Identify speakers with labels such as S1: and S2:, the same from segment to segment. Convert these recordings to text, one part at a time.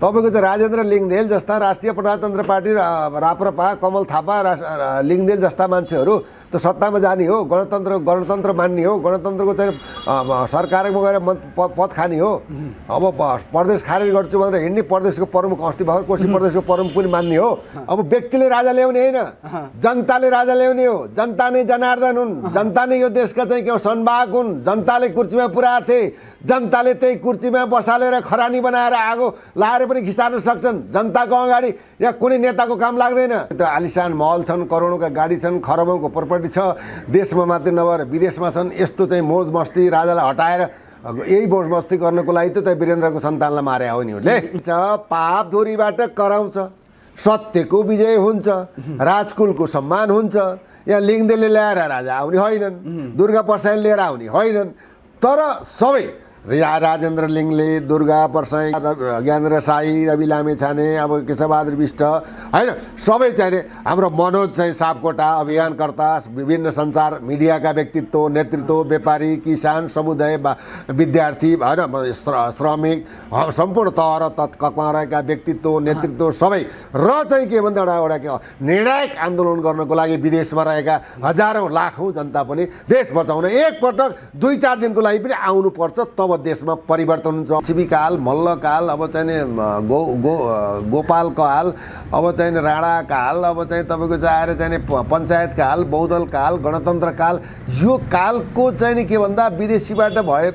S1: तपाईको चाहिँ राजेन्द्र लिङ्गदेल जस्ता राष्ट्रिय प्रजातन्त्र पार्टी राप्रपा कमल थापा लिङ्गदेल जस्ता मान्छेहरू त सत्तामा जाने हो, गणतन्त्र मान्ने हो, गणतन्त्रको चाहिँ सरकारमा गएर पद खाने हो। अब प्रदेश खारेज गर्छु भनेर हिँड्ने प्रदेशको प्रमुख अस्ति भर्खर कोशी प्रदेशको प्रमुख पनि मान्ने हो। अब व्यक्तिले राजा ल्याउने होइन, जनताले राजा ल्याउने हो। जनता नै जनार्दन हुन्, जनता नै यो देशका चाहिँ के सनबाग हुन्। जनताले कुर्सीमा पुर्याथे, जनताले त्यही कुर्सीमा बसालेर खरानी बनाएर आगो लाएर पनि घिसार्न सक्छन्। जनताको अगाडि यहाँ कुनै नेताको काम लाग्दैन। त्यो आलिसान महल छन्, करोडौँका गाडी छन्, खरबौँको प्रपर्टी छ, देशमा मात्रै नभएर विदेशमा छन्। यस्तो चाहिँ मोज मस्ती राजालाई हटाएर यही मोज मस्ती गर्नको लागि त वीरेन्द्रको सन्तानलाई मारे हो नि। पाप धुरीबाट कराउँछ, सत्यको विजय हुन्छ, राजकुलको सम्मान हुन्छ। यहाँ लिङ्गदेलले ल्याएर राजा आउने होइनन्, दुर्गा प्रसाईले लिएर आउने होइनन्। तर सबै राजेन्द्र लिङ्गले, दुर्गा प्रसाई, ज्ञानेन्द्र साई, रवि लामेछाने, अब केशबहादुर विष्ट होइन, सबै चाहिने हाम्रो मनोज चाहिँ सापकोटा, अभियानकर्ता, विभिन्न सञ्चार मिडियाका व्यक्तित्व, नेतृत्व, व्यापारी, किसान, समुदाय, विद्यार्थी होइन, श्रमिक, सम्पूर्ण तह र तत्कमा रहेका व्यक्तित्व, नेतृत्व सबै र चाहिँ के भन्दा एउटा के निर्णायक आन्दोलन गर्नको लागि विदेशमा रहेका हजारौँ लाखौँ जनता पनि देश बचाउन एकपटक 2-4 दिनको लागि पनि आउनुपर्छ। तब देशमा परिवर्तन हुन्छ। छिबीकाल, मल्लकाल, अब चाहिँ गोपाल काल, अब चाहिँ राणा काल, अब चाहिँ तपाईँको चाहिँ आएर चाहिँ पञ्चायत काल, बहुदल काल, गणतन्त्र काल, यो कालको चाहिँ के भन्दा विदेशीबाट भए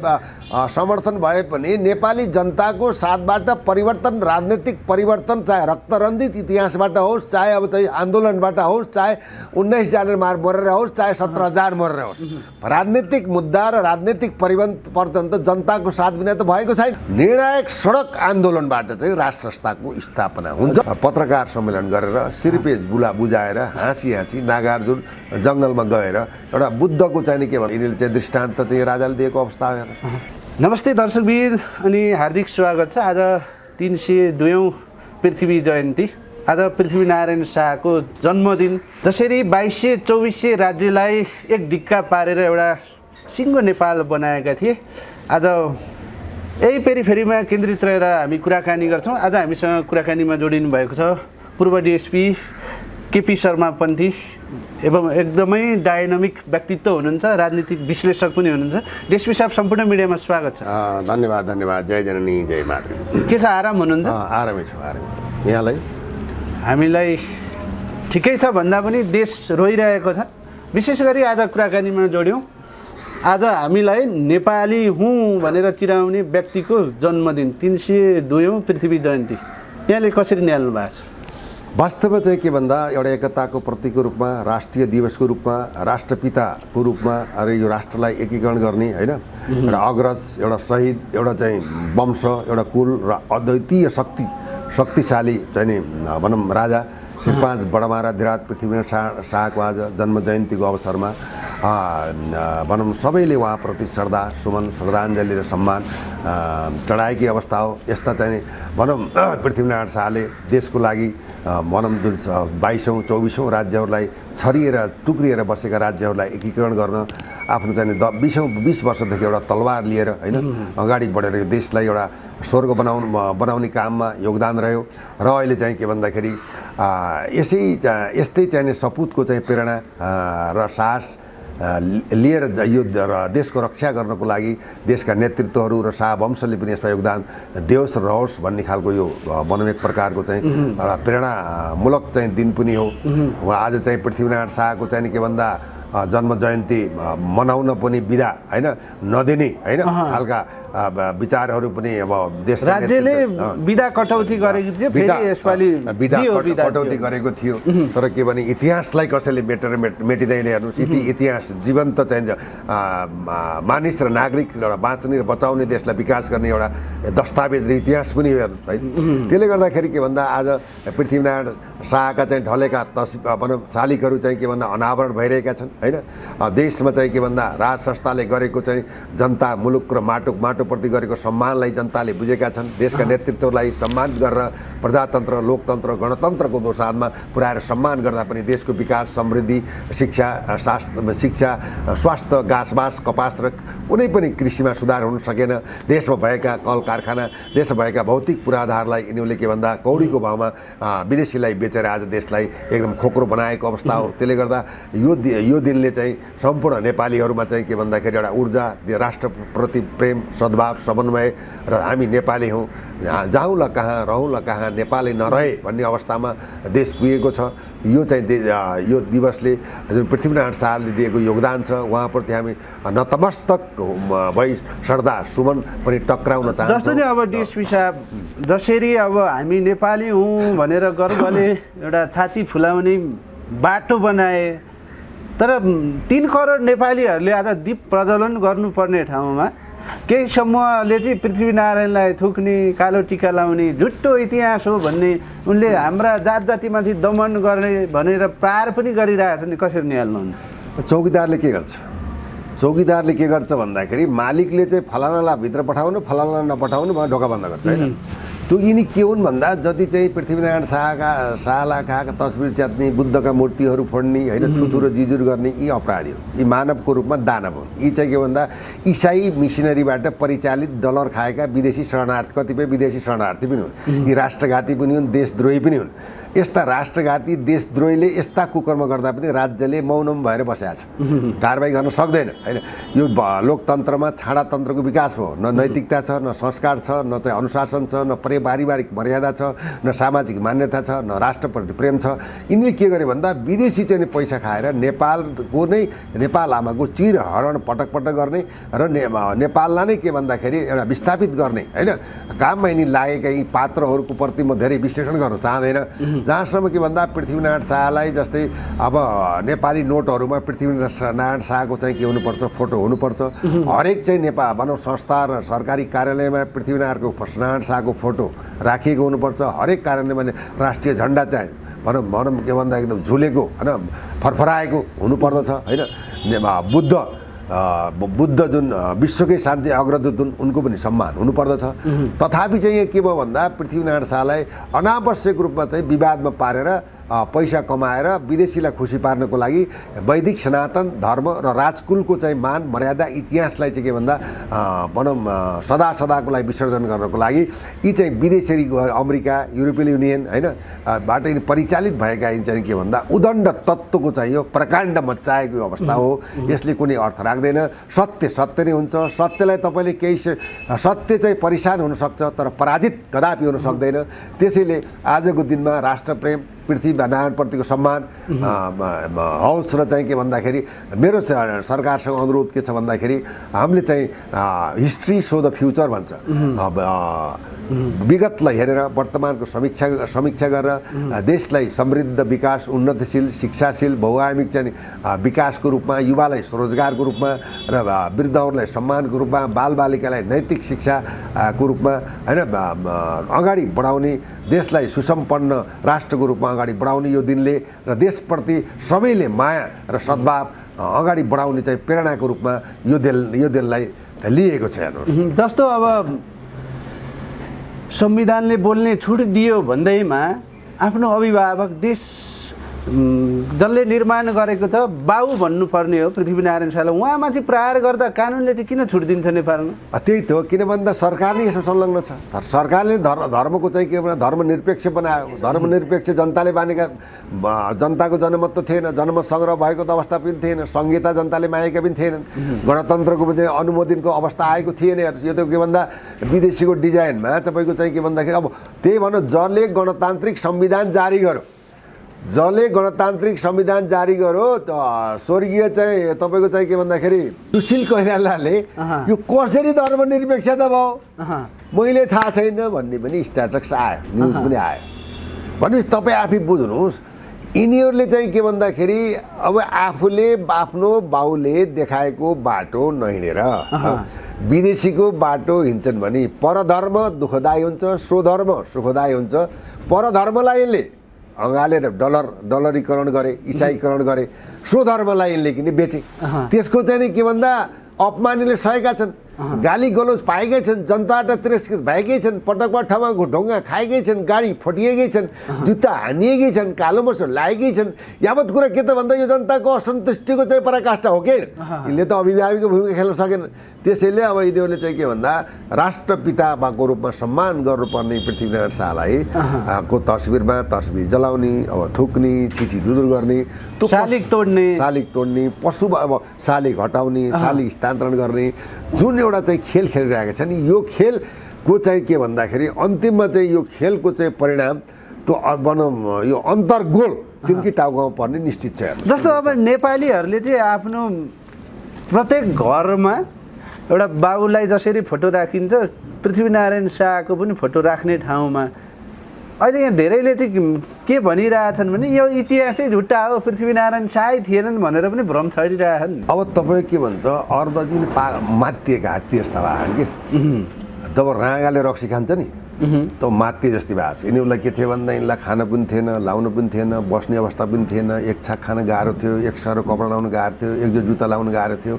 S1: समर्थन भए पनि नेपाली जनताको साथबाट परिवर्तन, राजनीतिक परिवर्तन, चाहे रक्तरन्जित इतिहासबाट होस्, चाहे अब चाहिँ आन्दोलनबाट होस्, चाहे 19 जना मरेर होस्, चाहे 17,000 मरेर होस्, राजनीतिक मुद्दा र राजनीतिक परिवर्तन त जनताको साथ बिना त भएको छैन। निर्णायक सडक आन्दोलनबाट चाहिँ राष्ट्र संस्थाको स्थापना हुन्छ। पत्रकार सम्मेलन गरेर सिरपेज बुझाएर हाँसी नागार्जुन जङ्गलमा गएर एउटा बुद्धको चाहिँ के भन्छ यिनीहरूले चाहिँ दृष्टान्त चाहिँ राजाले दिएको अवस्था हेर्नु।
S2: नमस्ते दर्शकवीर अनि हार्दिक स्वागत छ। आज 302औं पृथ्वी जयन्ती, आज पृथ्वीनारायण शाहको जन्मदिन। जसरी 2200-2400 राज्यलाई एक ढिक्का पारेर एउटा सिङ्गो नेपाल बनाएका थिए, आज यही पेरिफेरीमा केन्द्रित रहेर हामी कुराकानी गर्छौँ। आज हामीसँग कुराकानीमा जोडिनु भएको छ पूर्व डिएसपी केपी शर्मा पन्थी एवं एकदमै डायनामिक व्यक्तित्व हुनुहुन्छ, राजनीतिक विश्लेषक पनि हुनुहुन्छ। डिएसपी साहब, सम्पूर्ण मिडियामा स्वागत छ।
S1: धन्यवाद। जय जननी जय मातृ।
S2: के छ, आराम हुनुहुन्छ?
S1: आरामै छु। यहाँलाई?
S2: हामीलाई ठिकै छ भन्दा पनि देश रोइरहेको छ। विशेष गरी आज कुराकानीमा जोड्यौँ। आज हामीलाई नेपाली हुँ भनेर चिराउने व्यक्तिको जन्मदिन, 302औं पृथ्वी जयन्ती, यहाँले कसरी निहाल्नु भएको छ?
S1: वास्तवमा चाहिँ के भन्दा एउटा एकताको प्रतीकको रूपमा, राष्ट्रिय दिवसको रूपमा, राष्ट्रपिताको रूपमा अरे यो राष्ट्रलाई एकीकरण गर्ने होइन, एउटा अग्रज, एउटा शहीद, एउटा चाहिँ वंश, एउटा कुल र अद्वितीय शक्तिशाली चाहिँ भनौँ राजा 5 बडमारा धिराज पृथ्वीनारायण शाहको आज जन्म जयन्तीको अवसरमा भनौँ सबैले उहाँप्रति श्रद्धा सुमन, श्रद्धाञ्जली र सम्मान चढाएकी अवस्था हो। यस्ता चाहिँ भनौँ पृथ्वीनारायण शाहले देशको लागि भनौँ जुन 22औं-24औं राज्यहरूलाई छरिएर टुक्रिएर बसेका राज्यहरूलाई एकीकरण गर्न आफ्नो चाहिँ 20 वर्षदेखि एउटा तलवार लिएर होइन अगाडि बढेर यो देशलाई एउटा स्वर्ग बनाउने काममा योगदान रह्यो। र अहिले चाहिँ के भन्दाखेरि यस्तै चाहिँ सपुतको चाहिँ प्रेरणा र साहस लिएर यो देशको रक्षा गर्नको लागि देशका नेतृत्वहरू र शाह वंशले पनि यसमा योगदान देओस् रहोस् भन्ने खालको यो भनौँ एक प्रकारको चाहिँ एउटा प्रेरणामूलक चाहिँ दिन पनि हो। आज चाहिँ पृथ्वीनारायण शाहको चाहिँ के भन्दा जन्म जयन्ती मनाउन पनि बिदा होइन नदिने होइन खालका विचारहरू पनि अब देश
S2: राज्यले बिदा कटौती गरेको थियो, फेरि यसपालि
S1: बिदा कटौती गरेको थियो। तर के भने इतिहासलाई कसैले मेटिँदैन हेर्नुहोस्। इतिहास जीवन्त चाहिँ मानिस र नागरिक एउटा बाँच्ने र बचाउने देशलाई विकास गर्ने एउटा दस्तावेज र इतिहास पनि हेर्नुहोस् है। त्यसले गर्दाखेरि के भन्दा आज पृथ्वीनारायण शाहका चाहिँ ढलेका भनौँ शालिगहरू चाहिँ के भन्दा अनावरण भइरहेका छन्। होइन। देशमा चाहिँ के भन्दा राज संस्थाले गरेको चाहिँ जनता मुलुक र माटोप्रति गरेको सम्मानलाई जनताले बुझेका छन्। देशका नेतृत्वलाई सम्मान गरेर प्रजातन्त्र लोकतन्त्र गणतन्त्रको दोसाँधमा पुर्याएर सम्मान गर्दा पनि देशको विकास समृद्धि शिक्षा स्वास्थ्य घाँसबास कपास र कुनै पनि कृषिमा सुधार हुन सकेन। देशमा भएका कल कारखाना देशमा भएका भौतिक पूर्वाधारलाई यिनीहरूले के भन्दा कौडीको भावमा विदेशीलाई बेचेर आज देशलाई एकदम खोक्रो बनाएको अवस्था हो। त्यसले गर्दा यो दिनले चाहिँ सम्पूर्ण नेपालीहरूमा चाहिँ के भन्दाखेरि एउटा ऊर्जा राष्ट्रप्रति प्रेम सद्भाव समन्वय र हामी नेपाली हौँ जाउँ ल कहाँ रहौँ ल कहाँ नेपाली नरहे भन्ने अवस्थामा देश पुगेको छ। यो चाहिँ यो दिवसले जुन पृथ्वीनारायण शाहले दिएको योगदान छ उहाँप्रति हामी नतमस्तक भई श्रद्धा सुमन पनि टक्राउन चाहन्छौँ।
S2: जस्तो नि अब डिएसपी साहब जसरी अब हामी नेपाली हौँ भनेर गर्वले एउटा छाती फुलाउने बाटो बनाए, तर 3 करोड नेपालीहरूले आज दीप प्रज्वलन गर्नुपर्ने ठाउँमा केही समूहले चाहिँ पृथ्वीनारायणलाई थुक्ने कालो टिका लाउने झुट्टो इतिहास हो भन्ने उनले हाम्रा जात जातिमाथि दमन गर्ने भनेर प्रहार पनि गरिरहेका छन्। कसरी निहाल्नुहुन्छ?
S1: चौकीदारले के गर्छ? चौकीदारले के गर्छ भन्दाखेरि मालिकले चाहिँ फलानालाई भित्र पठाउनु फलानालाई नपठाउनु भनेर ढोका बन्द गर्छ होइन। त्यो यिनी के हुन् भन्दा जति चाहिँ पृथ्वीनारायण शाहलाई खाएका तस्बिर च्यात्ने बुद्धका मूर्तिहरू फोड्ने होइन थुथु र जिजुर गर्ने यी अपराधी हो। यी मानवको रूपमा दानव हुन्। यी चाहिँ के भन्दा इसाई मिसनरीबाट परिचालित डलर खाएका विदेशी शरणार्थी कतिपय विदेशी शरणार्थी पनि हुन्। यी राष्ट्रघाती पनि हुन् देशद्रोही पनि हुन्। यस्ता राष्ट्रघाती देशद्रोहीले यस्ता कुकर्म गर्दा पनि राज्यले मौनम भएर बसेको छ, कारबाही गर्न सक्दैन होइन। यो लोकतन्त्रमा छाडातन्त्रको विकास हो। न नैतिकता छ न संस्कार छ न चाहिँ अनुशासन छ न पारिवारिक मर्यादा छ न सामाजिक मान्यता छ न राष्ट्रप्रति प्रेम छ। यिनले के गरे भन्दा विदेशी चाहिँ पैसा खाएर नेपालको नै नेपाल आमाको चिरहरण पटक गर्ने र नेपाललाई नै के भन्दाखेरि एउटा विस्थापित गर्ने होइन काममा यिनी लागेका यी पात्रहरूको प्रति म धेरै विश्लेषण गर्न चाहँदैन। जहाँसम्म के भन्दा पृथ्वीनारायण शाहलाई जस्तै अब नेपाली नोटहरूमा पृथ्वीनारायण शाहको चाहिँ के हुनुपर्छ फोटो हुनुपर्छ। हरेक चाहिँ नेपाल भनौँ संस्था र सरकारी कार्यालयमा पृथ्वीनारायण शाहको फोटो राखिएको हुनुपर्छ। हरेक कार्यालयमा राष्ट्रिय झन्डा चाहिँ भनौँ के भन्दा एकदम झुलेको होइन फरफराएको हुनुपर्दछ होइन। बुद्ध जुन विश्वकै शान्ति अग्रदूत हुन् उनको पनि सम्मान हुनुपर्दछ। तथापि चाहिँ के भयो भन्दा पृथ्वीनारायण शाहलाई अनावश्यक रूपमा चाहिँ विवादमा पारेर पैसा कमाएर विदेशीलाई खुसी पार्नको लागि वैदिक सनातन धर्म र राजकुलको चाहिँ मान मर्यादा इतिहासलाई चाहिँ के भन्दा भनौँ सदाको लागि विसर्जन गर्नको लागि यी चाहिँ विदेशी अमेरिका युरोपियन युनियन होइन बाट परिचालित भएका यिन चाहिँ के भन्दा उदण्ड तत्त्वको चाहिँ यो प्रकाण्ड मच्चाएको अवस्था हो। यसले कुनै अर्थ राख्दैन। सत्य नै हुन्छ। सत्यलाई तपाईँले केही सत्य चाहिँ परिसान हुनसक्छ तर पराजित कदापि हुन सक्दैन। त्यसैले आजको दिनमा राष्ट्रप्रेम पृथ्वीनारायणप्रतिको सम्मान हौस् र चाहिँ के भन्दाखेरि मेरो सरकारसँग अनुरोध के छ भन्दाखेरि हामीले चाहिँ हिस्ट्री सो द फ्युचर भन्छ। विगतलाई हेरेर वर्तमानको समीक्षा गरेर देशलाई समृद्ध विकास उन्नतिशील शिक्षाशील बहुआयामिक चाहिँ विकासको रूपमा युवालाई स्वरोजगारको रूपमा र वृद्धहरूलाई सम्मानको रूपमा बालबालिकालाई नैतिक शिक्षाको रूपमा होइन अगाडि बढाउने देशलाई सुसम्पन्न राष्ट्रको रूपमा अगाडि बढाउने यो दिनले र देशप्रति सबैले माया र सद्भाव अगाडि बढाउने चाहिँ प्रेरणाको रूपमा यो दिनलाई लिएको छ। हेर्नुहोस्
S2: जस्तो अब संविधानले बोल्ने छुट दियो भन्दैमा आफ्नो अभिभावक देश जसले निर्माण गरेको छ बाउ भन्नुपर्ने हो पृथ्वीनारायण शाहलाई उहाँमाथि प्रहार गर्दा कानुनले चाहिँ किन छुट दिन्छ नेपालमा?
S1: त्यही त हो। किन भन्दा सरकार नै यसमा संलग्न छ। सरकारले धर्मको चाहिँ के भन्दा धर्मनिरपेक्ष बनायो। धर्मनिरपेक्ष जनताले मानेका जनताको जनमत त थिएन। जनमत सङ्ग्रह भएको त अवस्था पनि थिएन। संहिता जनताले मागेका पनि थिएनन्। गणतन्त्रको पनि अनुमोदनको अवस्था आएको थिएन। यो त के भन्दा विदेशीको डिजाइनमा तपाईँको चाहिँ के भन्दाखेरि अब त्यही भनौँ जसले गणतान्त्रिक संविधान जारी गर्यो त स्वर्गीय चाहिँ तपाईँको चाहिँ के भन्दाखेरि सुशील कोइरालाले यो कसरी धर्मनिरपेक्षता भयो मैले थाहा छैन भन्ने पनि स्ट्याटस आयो, न्युज पनि आयो। भनेपछि तपाईँ आफै बुझ्नुहोस् यिनीहरूले चाहिँ के भन्दाखेरि अब आफूले आफ्नो बाउले देखाएको बाटो नहिँडेर विदेशीको बाटो हिँड्छन् भने परधर्म दुःखदायी हुन्छ, स्वधर्म सुखदायी हुन्छ। परधर्मलाई यसले अँगालेर डलरीकरण गरे, इसाईकरण गरे। स्वधर्मलाई यिनले किन बेचे। त्यसको चाहिँ नि के भन्दा अपमानले सहेका छन्, गाली गलोज पाएकै छन्, जनताबाट तिरस्कृत भएकै छन्, पटक ठाउँमा ढुङ्गा खाएकै छन्, गाडी फटिएकै छन्, जुत्ता हानिएकै छन्, कालो मर्सो लागेकै छन्। यावत कुरा के त भन्दा यो जनताको असन्तुष्टिको चाहिँ पराकाष्ठा हो कि यिनले त अभिभावकको भूमिका खेल्न सकेन। त्यसैले अब यिनीहरूले चाहिँ के भन्दा राष्ट्रपिताको रूपमा सम्मान गर्नुपर्ने पृथ्वीनारायण शाहलाई को तस्बिर जलाउने, अब थुक्ने, छिछि दुदुर गर्ने,
S2: शालिग तोड्ने,
S1: पशु अब शालिग हटाउने, शालिग स्थानान्तरण गर्ने जुन एउटा चाहिँ खेल खेलिरहेका छन्, यो खेलको चाहिँ के भन्दाखेरि अन्तिममा चाहिँ यो खेलको चाहिँ परिणाम त्यो भनौँ यो अन्तर्गोल तिनकै टाउकोमा पर्ने निश्चित छ।
S2: जस्तो अब नेपालीहरूले चाहिँ आफ्नो प्रत्येक घरमा एउटा बाबुलाई जसरी फोटो राखिन्छ, पृथ्वीनारायण शाहको पनि फोटो राख्ने ठाउँमा अहिले यहाँ धेरैले चाहिँ के भनिरहेछन् भने यो इतिहासै झुट्टा हो, पृथ्वीनारायण शाहै थिएनन् भनेर पनि भ्रम छरिरहेछन्।
S1: अब तपाईँ के भन्छ अर्धदिन मातिएका हात्ती जस्ता भएन कि जब राँगाले रक्सी खान्छ नि त मात्ती जस्तै भएको छ। यिनीहरूलाई के थियो भन्दा यिनीहरूलाई खान पनि थिएन, लाउनु पनि थिएन, बस्ने अवस्था पनि थिएन, एक छाक खान गाह्रो थियो, एक सरो कपडा लाउनु गाह्रो थियो, एक जो जुत्ता लाउनु गाह्रो थियो।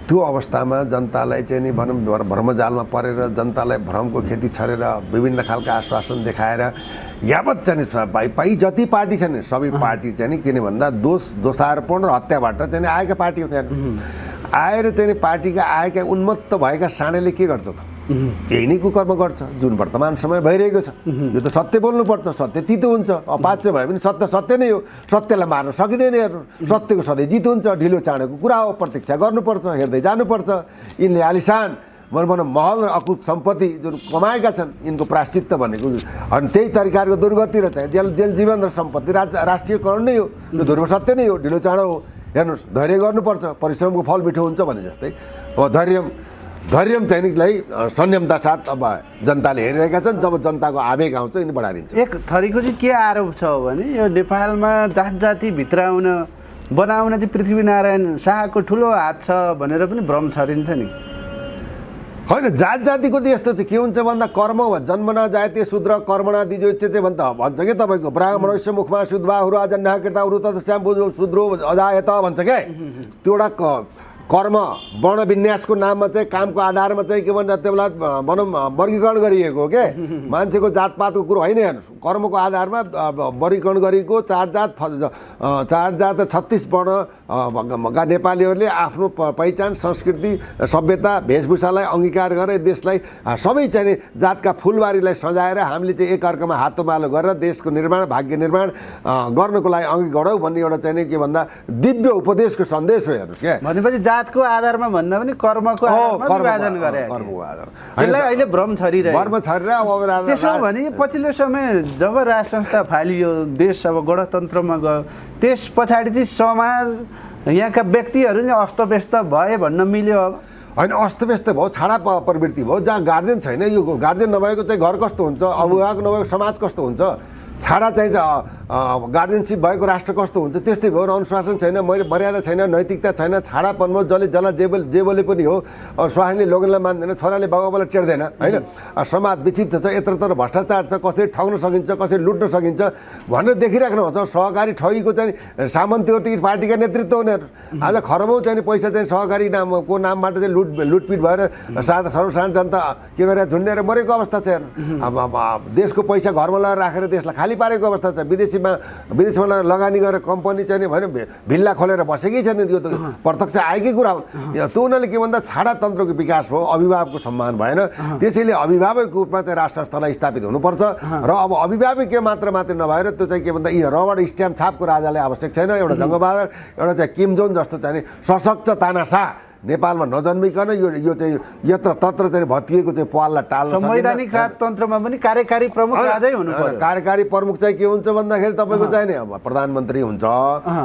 S1: त्यो अवस्थामा जनतालाई चाहिँ नि भनौँ भ्रमजालमा परेर जनतालाई भ्रमको खेती छरेर विभिन्न खालका आश्वासन देखाएर यावत चाहिँ जति पार्टी छन् सबै पार्टी चाहिँ नि किन भन्दा दोषारोपण र हत्याबाट चाहिँ आएका पार्टी हुँदैन। आएर चाहिँ पार्टीका आएका उन्मत्त भएका साँडेले के गर्छ त यही नै कुकर्म गर्छ जुन वर्तमान समय भइरहेको छ। यो त सत्य बोल्नुपर्छ, सत्य तितो हुन्छ, अपाच्य भए पनि सत्य सत्य नै हो, सत्यलाई मार्न सकिँदैन हेर्नु, सत्यको सधैँ जित हुन्छ, ढिलो चाँडोको कुरा हो, प्रतीक्षा गर्नुपर्छ, हेर्दै जानुपर्छ। यिनले आलिसान भनौँ महल र अकुत सम्पत्ति जुन कमाएका छन् यिनको प्रायश्चित्त भनेको अनि त्यही तरिकाको दुर्गति र चाहिँ जेल जीवन र सम्पत्ति राष्ट्रियकरण नै हो, यो ध्रुव सत्य नै हो, ढिलो चाँडो हो। हेर्नुहोस् धैर्य गर्नुपर्छ, परिश्रमको फल मिठो हुन्छ भने जस्तै अब धैर्य चाहिनेलाई संयमता साथ अब जनताले हेरिरहेका छन्। जब जनताको आवेग आउँछ यिनी बढाइदिन्छ।
S2: एक थरीको चाहिँ के आरोप छ भने यो नेपालमा जाति भित्राउन बनाउन चाहिँ पृथ्वीनारायण शाहको ठुलो हात छ भनेर पनि भ्रम छरिन्छ नि।
S1: होइन जातिको त यस्तो चाहिँ के हुन्छ भन्दा कर्म जन्मना जायते शूद्र कर्मणा दिजोच्चे चाहिँ भन्छ कि तपाईँको ब्राह्मणस्य मुखमा शुद्धाहुरु अजन्नाकृता श्याम शूद्रो अजायत भन्छ क्या। त्यो एउटा कर्म वर्ण विन्यासको नाममा चाहिँ कामको आधारमा चाहिँ के भन्छ त्यो बेला भनौँ वर्गीकरण गरिएको हो क्या। मान्छेको जातपातको कुरो होइन, हेर्नुहोस् कर्मको आधारमा वर्गीकरण गरिएको चार जात 36 वर्णका नेपालीहरूले आफ्नो पहिचान संस्कृति सभ्यता वेशभूषालाई अङ्गीकार गरेर देशलाई सबै चाहिँ जातका फुलबारीलाई सजाएर हामीले चाहिँ एकअर्कामा हातोमालो गरेर देशको निर्माण भाग्य निर्माण गर्नको लागि अघि बढौँ भन्ने एउटा चाहिँ के भन्दा दिव्य उपदेशको सन्देश हो। हेर्नुहोस् क्या
S2: भनेपछि जातको आधारमा भन्दा पनि कर्मको आधारमा विभाजन गरे। त्यसलाई अहिले भ्रम छरिरहेको त्यसो भने पछिल्लो समय जब राज संस्था फालियो, देश अब गणतन्त्रमा गयो, त्यस पछाडि चाहिँ समाज यहाँका व्यक्तिहरू नै अस्तव्यस्त भए भन्न मिल्यो। अब
S1: होइन अस्तव्यस्त भयो, छाडा प्रवृत्ति भयो। जहाँ गार्जेन छैन, यो गार्जेन नभएको चाहिँ घर कस्तो हुन्छ, अभिभावक नभएको समाज कस्तो हुन्छ, छाडा चाहिँ गार्जेनसिप भएको राष्ट्र कस्तो हुन्छ त्यस्तै भयो। अनुशासन छैन, मर्यादा छैन, नैतिकता छैन, छाडापनमा जसले जे बोले पनि हो, स्वाहानीले लोगनलाई मान्दैन, छोराले बाबालाई टेर्दैन होइन। समाज विचित्र छ, यत्रतर भ्रष्टाचार छ, कसरी ठग्न सकिन्छ, कसरी लुट्न सकिन्छ भनेर देखिराख्नु हुन्छ। सहकारी ठगीको चाहिँ सामन्ती पार्टीका नेतृत्व हुनेहरू आज खरबौँ चाहिँ पैसा चाहिँ सहकारी नामको नामबाट चाहिँ लुटपिट भएर सर्वसाधारण जनता के गरेर झुन्डेर मरेको अवस्था छ। अब देशको पैसा घरमा लगाएर राखेर देशलाई खाली पारेको अवस्था छ। विदेशमा लगानी गरेर कम्पनी चाहिँ भने भिल्ला खोलेर बसेकै छैन। यो त प्रत्यक्ष आएकै कुरा हो। त्यो उनीहरूले के भन्दा छाडा तन्त्रको विकास भयो, अभिभावकको सम्मान भएन। त्यसैले अभिभावकको रूपमा चाहिँ राष्ट्र संस्थालाई स्थापित हुनुपर्छ र अब अभिभावकीय मात्रै नभएर त्यो चाहिँ के भन्दा यी रबर्ट स्ट्याम्प छापको राजालाई आवश्यक छैन। एउटा जङ्गबहादुर, एउटा चाहिँ किम जोन जस्तो चाहिँ सशक्त तानाशाह नेपालमा नजन्मिकन यो चाहिँ यत्र तत्र चाहिँ भत्किएको चाहिँ पाललाई टाल्न
S2: संवैधानिक राजतन्त्रमा पनि कार्यकारी प्रमुख राजै हुनु पर्यो।
S1: कार्यकारी प्रमुख चाहिँ के हुन्छ भन्दाखेरि तपाईँको चाहिँ नि अब प्रधानमन्त्री हुन्छ,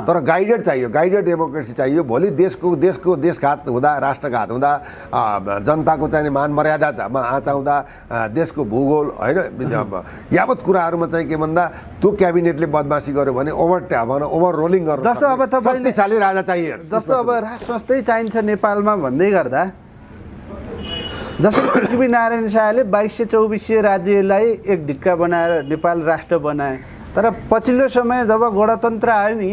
S1: तर गाइडेड चाहियो, गाइडेड डेमोक्रेसी चाहियो। भोलि देशघात हुँदा, राष्ट्रघात हुँदा, जनताको चाहिँ मान मर्यादामा आँच आउँदा, देशको भूगोल होइन यावत कुराहरूमा चाहिँ के भन्दा त्यो क्याबिनेटले बदमासी गर्यो भने ओभर रोलिङ गर्छ।
S2: जस्तो अब तपाईँले
S1: राजा चाहिए,
S2: जस्तो अब राज संस्थै चाहिन्छ नेपालमा भन्दै गर्दा जसरी पृथ्वीनारायण शाहले 2224 राज्यलाई एक ढिक्का बनाएर नेपाल राष्ट्र बनाए, तर पछिल्लो समय जब गणतन्त्र आयो नि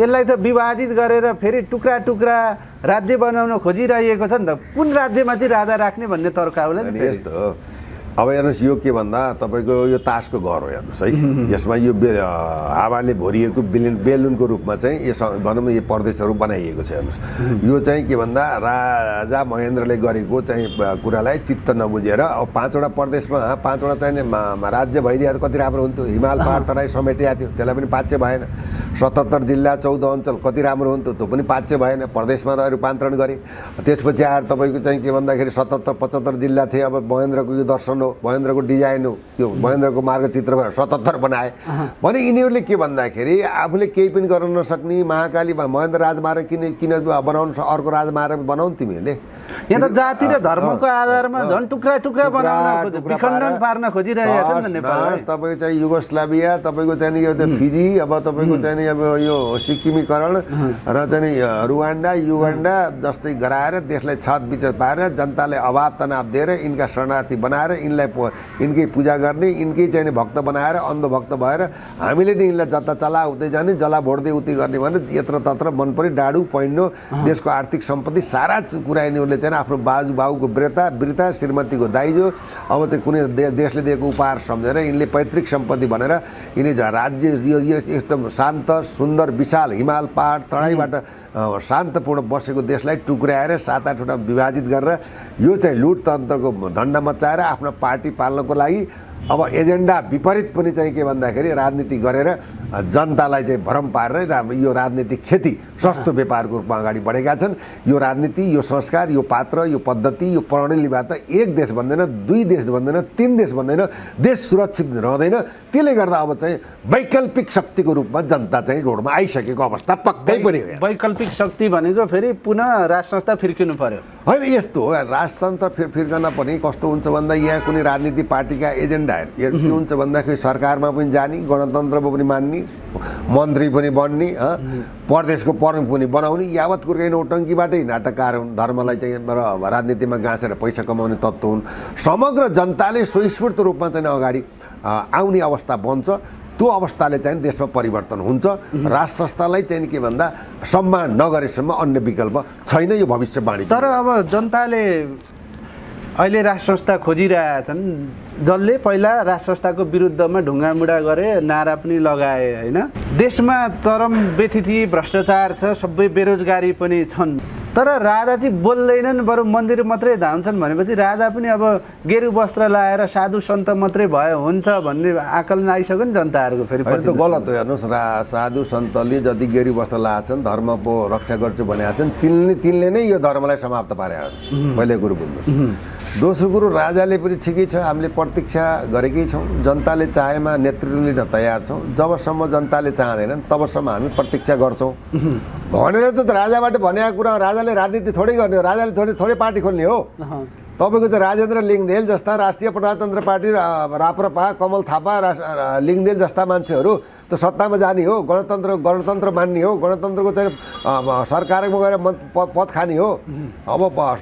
S2: यसलाई त विभाजित गरेर फेरि टुक्रा टुक्रा राज्य बनाउन खोजिरहेको छ नि त। कुन राज्यमा चाहिँ राजा राख्ने भन्ने तर्क आउला नि फेरि।
S1: यस्तो हो। अब हेर्नुहोस् यो के भन्दा तपाईँको यो तासको घर हो हेर्नुहोस् है। यसमा यो हावाले भरिएको बेलुनको रूपमा चाहिँ यो भनौँ न यो प्रदेशहरू बनाइएको छ हेर्नुहोस्। यो चाहिँ के भन्दा राजा महेन्द्रले गरेको चाहिँ कुरालाई चित्त नबुझेर अब 5वटा प्रदेशमा 5वटा चाहिँ राज्य भइदिए कति राम्रो हुन्थ्यो। हिमाल पहाड तराई समेटिया थियो, त्यसलाई पनि पाच्य भएन। 77 जिल्ला 14 अञ्चल कति राम्रो हुन्थ्यो, त्यो पनि पाच्य भएन। प्रदेशमा त रूपान्तरण गरे। त्यसपछि आएर तपाईँको चाहिँ के भन्दाखेरि 77-75 जिल्ला थिए। अब महेन्द्रको यो दर्शन हो, महेन्द्रको डिजाइन हो, त्यो महेन्द्रको मार्गचित्र 77 बनाए भने यिनीहरूले के भन्दाखेरि आफूले केही पनि गर्न नसक्ने महाकाली महेन्द्र राजमार्ग किन बनाउनु, अर्को राजमार्ग बनाउनु तिमीहरूले।
S2: यहाँ त जाति र धर्मको आधारमा झन् टुक्रा टुक्रा बनाउन विखण्डन पार्न खोजिरहेको छ नि त नेपाललाई।
S1: तपाईँको चाहिँ युगोस्लाभिया, तपाईँको चाहिँ यो फिजी, अब तपाईँको चाहिँ अब यो सिक्किमीकरण र चाहिँ रुवान्डा युगान्डा जस्तै गराएर देशलाई छत विचत पारेर जनतालाई अभाव तनाव दिएर यिनका शरणार्थी बनाएर यिनकै पूजा गर्ने, यिनकै चाहिँ भक्त बनाएर अन्धभक्त भएर हामीले नि यिनलाई जता चला उतै जाने, जला भोड्दै उतै गर्ने भने यत्र तत्र मन परि डाडु पहिनो देशको आर्थिक सम्पत्ति सारा कुरा यिनीहरूले चाहिँ आफ्नो बाबुको वृता श्रीमतीको दाइजो अब चाहिँ कुनै देशले दिएको उपहार सम्झेर यिनले पैतृक सम्पत्ति भनेर यिनी राज्य यो एकदम शान्त सुन्दर विशाल हिमाल पहाड तराईबाट शान्तपूर्ण बसेको देशलाई टुक्राएर 7-8वटा विभाजित गरेर यो चाहिँ लुटतन्त्रको धन्दा मचाएर आफ्नो पार्टी पाल्नको लागि अब एजेन्डा विपरीत पनि चाहिँ के भन्दाखेरि राजनीति गरेर जनतालाई चाहिँ भ्रम पारेर यो राजनीतिक खेती सस्तो व्यापारको रूपमा अगाडि बढेका छन्। यो राजनीति, यो संस्कार, यो पात्र, यो पद्धति, यो प्रणालीबाट एक देश भन्दैन, 2 देश भन्दैन, 3 देश भन्दैन, देश सुरक्षित रहँदैन। त्यसले गर्दा अब चाहिँ वैकल्पिक शक्तिको रूपमा जनता चाहिँ रोडमा आइसकेको अवस्था पक्कै पनि हो।
S2: वैकल्पिक शक्ति भनेको फेरि पुनः राज संस्था फिर्किनु पर्यो
S1: होइन। यस्तो हो, राजतन्त्र फिर्कन पनि कस्तो हुन्छ भन्दा यहाँ कुनै राजनीति पार्टीका एजेन्डा के हुन्छ भन्दाखेरि सरकारमा पनि जाने, गणतन्त्रमा पनि मान्ने, मन्त्री पनि बन्ने, प्रदेशको प्रमुख पनि बनाउने, यावत कुरो नौटङ्कीबाटै नाटककार हुन्, धर्मलाई चाहिँ राजनीतिमा गाँसेर पैसा कमाउने तत्त्व हुन्। समग्र जनताले स्वस्फूर्त रूपमा चाहिँ अगाडि आउने अवस्था बन्छ। त्यो अवस्थाले चाहिँ देशमा परिवर्तन हुन्छ। राज संस्थालाई चाहिँ के भन्दा सम्मान नगरेसम्म अन्य विकल्प छैन, यो भविष्यवाणी।
S2: तर अब जनताले अहिले राज संस्था खोजिरहेछन्, जसले पहिला राज संस्थाको विरुद्धमा ढुङ्गामुढा गरे, नारा पनि लगाए होइन। देशमा चरम व्यथिति भ्रष्टाचार छ, सबै बेरोजगारी पनि छन्, तर राजा चाहिँ बोल्दैनन्, बरु मन्दिर मात्रै धाउँछन् भनेपछि राजा पनि अब गेरु वस्त्र लाएर साधु सन्त मात्रै भयो हुन्छ भन्ने आकलन आइसक्यो नि जनताहरूको। फेरि
S1: त्यो गलत हो। हेर्नुहोस्, साधु सन्तले जति गेरु वस्त्र लाएछन्, धर्मको रक्षा गर्छु भनेका छन्, तिनले नै यो धर्मलाई समाप्त पारे। पहिलो कुरो बुझ्नु। दोस्रो कुरो, राजाले पनि ठिकै छ, हामीले प्रतीक्षा गरेकै छौँ, जनताले चाहेमा नेतृत्व लिन तयार छौँ। जबसम्म जनताले चाहँदैनन् तबसम्म हामी प्रतीक्षा गर्छौँ भनेर त राजाबाट भनेको कुरा। राजाले राजनीति थोरै गर्ने हो, राजाले थोरै पार्टी खोल्ने हो। तपाईँको चाहिँ राजेन्द्र लिङ्गदेल जस्ता राष्ट्रिय प्रजातन्त्र पार्टी राप्रपा कमल थापा लिङ्गदेल जस्ता मान्छेहरू त सत्तामा जाने हो, गणतन्त्र मान्ने हो, गणतन्त्रको चाहिँ सरकारमा गएर पद खाने हो। अब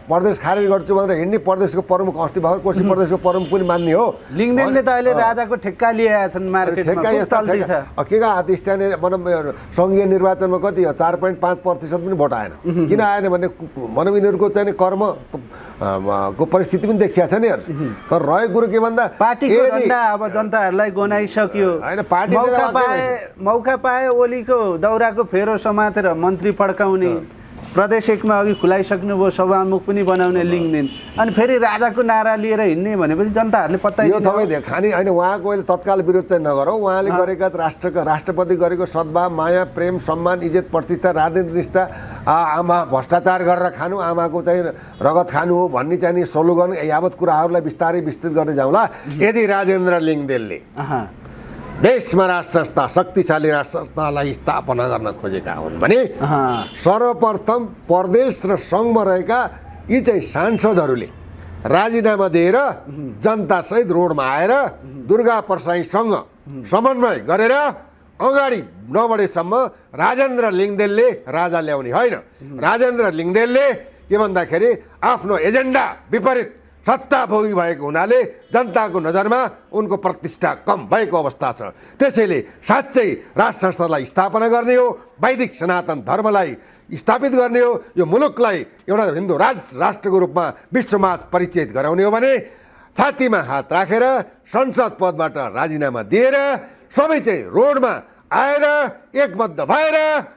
S1: प्रदेश खारेज गर्छु भनेर हिँड्ने, प्रदेशको प्रमुख अस्ति भर्खर कोशी प्रदेशको प्रमुख पनि मान्ने हो।
S2: लिङ्गदेलले त अहिले राजाको ठेक्का लिएका छन् मार्केटमा,
S1: के का हात स्थानीय सङ्घीय निर्वाचनमा कति हो, 4.5% पनि भोट आएन। किन आएन भने यिनीहरूको चाहिँ कर्म को परिस्थिति पनि देखिया छ नि। तर रहेको कुरो के भन्दा
S2: पार्टीको झन्डा अब जनताहरूलाई गनाइसक्यो। मौका पाए ओलीको दौराको फेरो समातेर मन्त्री पड्काउने, प्रदेश 1मा अघि खुलाइसक्नुभयो, सभामुख पनि बनाउने लिङ्गदेन, अनि फेरि राजाको नारा लिएर हिँड्ने भनेपछि जनताहरूले पत्ताइदियो।
S1: तपाईँ खाने होइन, उहाँको अहिले तत्काल विरोध चाहिँ नगरौँ। उहाँले गरेका राष्ट्रपति गरेको सद्भाव, माया, प्रेम, सम्मान, इज्जत, प्रतिष्ठा, राजनीतिक निष्ठा, आमा भ्रष्टाचार गरेर खानु, आमाको चाहिँ रगत खानु हो भन्ने चाहिँ स्लोगन यावत कुराहरूलाई बिस्तारै विस्तृत गर्दै जाउँला। यदि राजेन्द्र लिङ्गदेलले देशमा राज संस्था, शक्तिशाली राज संस्थालाई स्थापना गर्न खोजेका हुन् भने सर्वप्रथम प्रदेश र सङ्घमा रहेका यी चाहिँ सांसदहरूले राजीनामा दिएर जनतासहित रोडमा आएर दुर्गा प्रसाईसँग समन्वय गरेर अगाडि नबढेसम्म राजेन्द्र लिङ्गदेलले राजा ल्याउने होइन। राजेन्द्र लिङ्गदेलले के भन्दाखेरि आफ्नो एजेन्डा विपरीत सत्ताभोगी भएको हुनाले जनताको नजरमा उनको प्रतिष्ठा कम भएको अवस्था छ। त्यसैले साँच्चै राष्ट्र संस्थालाई स्थापना गर्ने हो, वैदिक सनातन धर्मलाई स्थापित गर्ने हो, यो मुलुकलाई एउटा हिन्दू राष्ट्रको रूपमा विश्वमाझ परिचय गराउने हो भने छातीमा हात राखेर संसद पदबाट राजीनामा दिएर सबै चाहिँ रोडमा आएर एकबद्ध भएर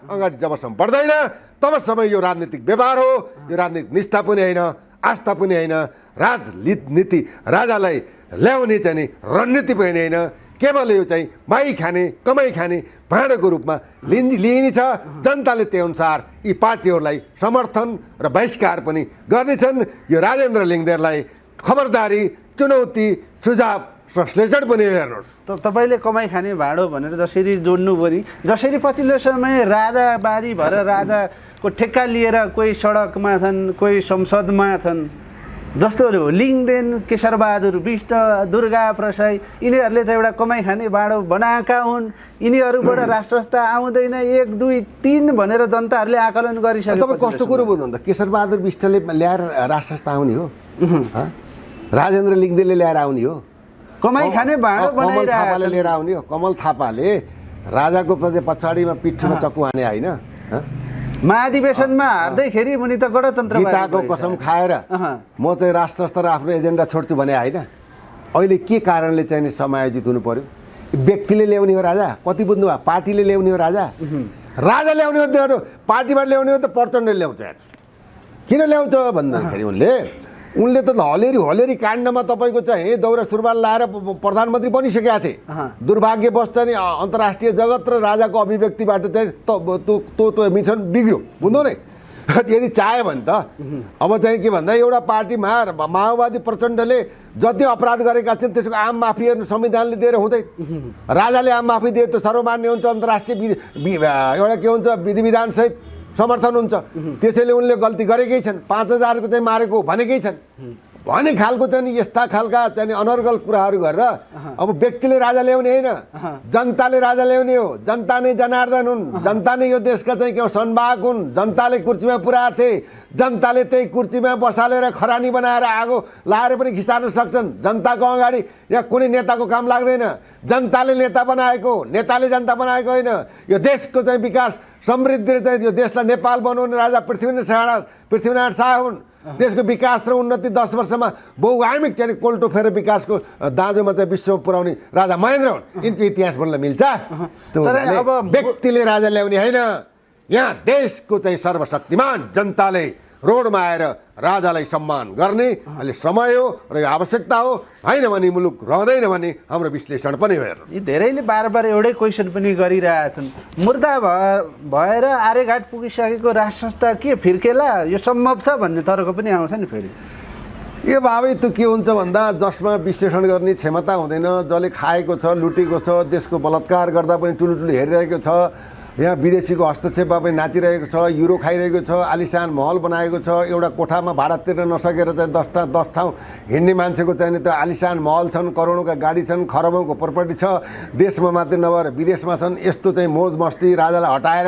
S1: अगाडि जबसम्म बढ्दैन तबसम्म यो राजनीतिक व्यवहार हो, यो राजनीतिक निष्ठा पनि होइन, आस्था पनि होइन, राजनीति राजालाई ल्याउने चाहिँ रणनीति पनि होइन, केवल यो चाहिँ माई खाने कमाई खाने भाँडोको रूपमा लिइने छ। जनताले त्यही अनुसार यी पार्टीहरूलाई समर्थन र बहिष्कार पनि गर्नेछन्। यो राजेन्द्र लिङ्गदेललाई खबरदारी, चुनौती, सुझाव, संश्लेषण पनि हेर्नुहोस्।
S2: तपाईँले कमाई खाने भाँडो भनेर जसरी जोड्नु पनि, जसरी पछिल्लो समय राजाबारी भएर राजाको ठेक्का लिएर कोही सडकमा छन्, कोही संसदमा छन्, जस्तोहरू हो लिङ्गदेन, केशरबहादुर बिष्ट, दुर्गा प्रसाई, यिनीहरूले त एउटा कमाई खाने भाँडो बनाएका हुन्। यिनीहरूबाट राष्ट्र संस्था आउँदैन 1, 2, 3 भनेर जनताहरूले आकलन गरिसके।
S1: तपाईँ कस्तो कुरो भन्नुहुन्छ? केशरबहादुर बिष्टले ल्याएर राष्ट्र संस्था आउने हो? राजेन्द्र लिङ्गदेनले ल्याएर आउने हो?
S2: कमाई खाने भाँडो
S1: कमल थापाले
S2: बनाइरहेको
S1: लिएर आउने हो? कमल थापाले राजाको पछाडिमा पिठ्ठुमा चक्कु हाने होइन?
S2: महाधिवेशनमा हार्दैखेरि मुनि त गणतन्त्र
S1: गीताको कसम खाएर म चाहिँ राष्ट्र संस्था र आफ्नो एजेन्डा छोड्छु भने होइन। अहिले के कारणले चाहिँ नि समायोजित हुनु पर्यो? व्यक्तिले ल्याउने हो राजा? कति बुझ्नु भयो? पार्टीले ल्याउने हो राजा? राजा ल्याउने हो, पार्टीबाट ल्याउने हो त प्रचण्डले ल्याउँछ। किन ल्याउँछ भन्दाखेरि उनले त हलेरी काण्डमा तपाईँको चाहिँ दौरा सुरुवाल लाएर प्रधानमन्त्री बनिसकेका थिए। दुर्भाग्यवश चाहिँ अन्तर्राष्ट्रिय जगत र राजाको अभिव्यक्तिबाट चाहिँ त्यो मिसन बिग्रियो, बुझ्नु नै। यदि चाह्यो भने त अब चाहिँ के भन्दा एउटा पार्टीमा माओवादी प्रचण्डले जति अपराध गरेका छन् त्यसको आम माफी संविधानले दिएर हुँदै, राजाले आम माफी दिए त सर्वमान्य हुन्छ, अन्तर्राष्ट्रिय एउटा के हुन्छ विधि विधानसहित समर्थन हुन्छ। त्यसैले उनले गल्ती गरेकै छन्, 5000 को चाहिँ मारेको भनेकै छन् भन्ने खालको चाहिँ यस्ता खालका चाहिँ अनर्गल कुराहरू गरेर अब व्यक्तिले राजा ल्याउने होइन, जनताले राजा ल्याउने हो। जनता नै जनार्दन हुन्, जनता नै यो देशका चाहिँ के सन्भाग हुन्। जनताले कुर्सीमा पुर्याएको थिए, जनताले त्यही कुर्सीमा बसालेर खरानी बनाएर आगो लाएर पनि खिसार्न सक्छन्। जनताको अगाडि यहाँ कुनै नेताको काम लाग्दैन। जनताले नेता बनाएको, नेताले जनता बनाएको होइन। यो देशको चाहिँ विकास समृद्धि चाहिँ यो देशलाई नेपाल बनाउने राजा पृथ्वीनारायण शाह हुन्। देशको विकास र उन्नति 10 वर्षमा बहुआयामिक चाहिँ कोल्टो फेर विकासको दाँजोमा चाहिँ विश्व पुर्याउने राजा महेन्द्र हुन्। यिनको इतिहास बोल्न मिल्छ? अब व्यक्तिले राजा ल्याउने होइन, यहाँ देशको चाहिँ सर्वशक्तिमान जनताले रोडमा आएर राजालाई सम्मान गर्ने अहिले समय हो र यो आवश्यकता हो। होइन भने मुलुक रहँदैन भन्ने हाम्रो विश्लेषण पनि हेर्नु।
S2: यी धेरैले बार एउटै क्वेसन पनि गरिरहेछन्, मुर्दा भएर आर्यघाट पुगिसकेको राष्ट्र संस्था के फिर्केला, यो सम्भव छ भन्ने तर्क पनि आउँछ नि फेरि।
S1: यो भावै त के हुन्छ भन्दा जसमा विश्लेषण गर्ने क्षमता हुँदैन, जसले खाएको छ, लुटेको छ, देशको बलात्कार गर्दा पनि ठुलो हेरिरहेको छ, यहाँ विदेशीको हस्तक्षेपमा पनि नाचिरहेको छ, युरो खाइरहेको छ, आलिसान महल बनाएको छ, एउटा कोठामा भाडा तिर्न नसकेर चाहिँ 10 ठाउँ हिँड्ने मान्छेको चाहिँ त्यो आलिसान महल छन्, करोडौँका गाडी छन्, खरबौँको प्रपर्टी छ, देशमा मात्रै नभएर विदेशमा छन्। यस्तो चाहिँ मोज मस्ती राजालाई हटाएर